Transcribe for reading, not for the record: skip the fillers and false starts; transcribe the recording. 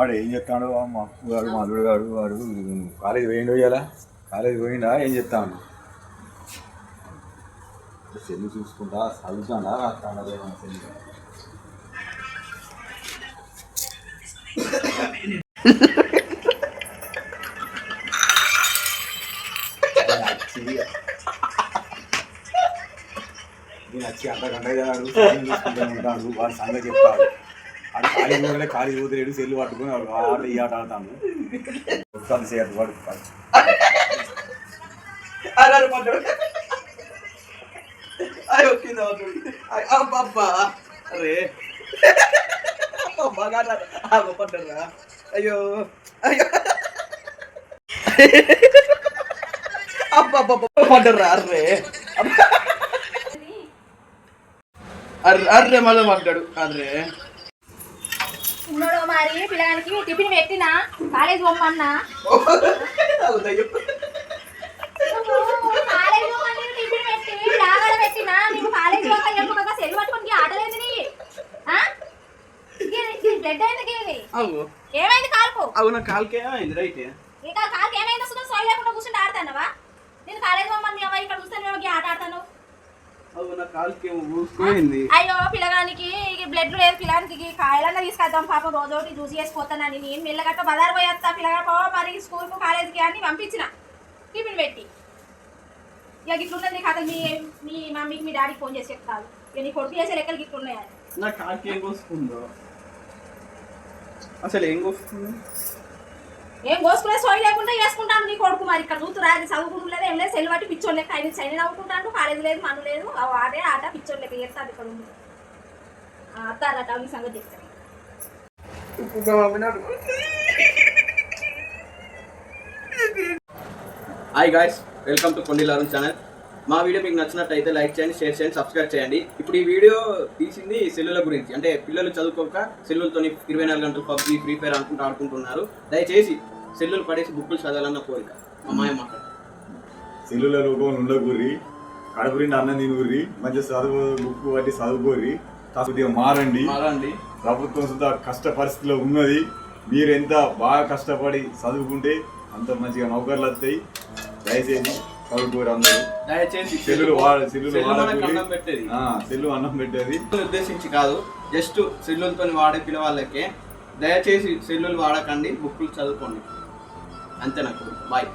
వాడు ఏం చెప్తాడు మా వాడు మధుడు గాడు వాడు కాలేజీ పోయిండు ఇలా కాలేజీ పోయిండా ఏం చెప్తాను సెల్లు చూసుకుంటా చదువుతాడా రాస్తాడా సెల్లు నేను వచ్చి అర్ధగంట చూసుకుంటూ ఉంటాడు వాడు సంగతి చెప్తాడు అది ఖాళీ పోతే ఖాళీ పోతలేడు సెల్లు పట్టుకుని ఆట ఈ ఆట ఆడతాను చేయదు వాడు అరే పడ్డరా అయ్యో అయ్యో అబ్బా పడ్డరా అర్రే అర్రే మళ్ళీ పడ్డాడు అర్రే ఉన్నాడు మరి పిల్లగానికి టిఫిన్ పెట్టినా కాలేజ్ పోమన్నా కాలేజ్ పోమని టిఫిన్ పెట్టి లాగాడ పెట్టినా నీవు కాలేజ్ పోక సెల్ పట్టుకొని ఆటలేదు నీ బ్లడ్ అయింది ఏమైంది కాలుకు అవునా కాలుకి ఏమైంది రైట్ ఇక కాలుకి ఏమైంది వస్తుందో సోయి లేకుండా కూర్చుంటే ఆడతానవా నేను కాలేజ్ పోమని మీ అమ్మాయి ఇక్కడ చూస్తాను మేము ఆట ఆడతాను అయ్యో పిల్లగానికి బ్లడ్ లేదు పిల్లగానికి కాయలన్నా తీసుకొద్దాం పాపం రోజు చూసి చేసిపోతానని నేను మెల్లగట్ట బజార్ పోయి వస్తా పిల్లగా పో మరి స్కూల్కు కాలేజీకి అని పంపించిన టిఫిన్ పెట్టి ఇక ఇట్లున్నది కథ మీ మీ మమ్మీకి మీ డాడీకి ఫోన్ చేసి చెప్తాను ఇక నీ కొడుకు చేసే లెక్కలకి ఇట్లున్నాయి నా కాకి ఏం వస్తుందో అసలు ఏం వస్తుంది ఏం కోసుకునే సోయి లేకుండా వేసుకుంటాను నీ కొడుకు మరి ఇక్కడ చూతురా అది చదువుకుంటలేదు ఏం లేదు సెల్ బట్టి పిచ్చోడు లెక్క ఆయన సైన్ నవ్వుకుంటాను కాలేజ్ లేదు మను లేదు ఆడే ఆట పిచ్చోడు లెక్క చేస్తాను ఇక్కడ ఉంది అత్తారట అవి సంగతి చెప్తాను hi guys welcome to Kondil Arun channel మా వీడియో మీకు నచ్చినట్టయితే లైక్ చేయండి షేర్ చేయండి సబ్స్క్రైబ్ చేయండి ఇప్పుడు ఈ వీడియో తీసింది సెల్లుల గురించి అంటే పిల్లలు చదువుకోక సెల్లులతో 24 గంటలు పబ్జీ ఫ్రీ ఫైర్ ఆడుకుంటున్నారు దయచేసి సెల్లులు పడేసి బుక్కులు చదవాలన్న కోరిక మా మాయ మాట్లాడు సెల్లుల రూపంలో ఉండకూర్రి కడుపురి అన్నం తినుర్రి మంచిగా చదువు బుక్ బట్టి చదువుకోర్రి కొద్దిగా మారండి ప్రభుత్వం సుద్ధా కష్ట పరిస్థితిలో ఉన్నది మీరు ఎంత బాగా కష్టపడి చదువుకుంటే అంత మంచిగా నౌకర్లు వస్తాయి దయచేసి చదువుకోరు అందరూ దయచేసి సెల్లు అన్నం పెట్టేది ఉద్దేశించి కాదు జస్ట్ సెల్లులతో వాడే పిల్లవాళ్ళకే దయచేసి సెల్లులు వాడకండి బుక్కులు చదువుకోండి అంతే నాకు బాయ్.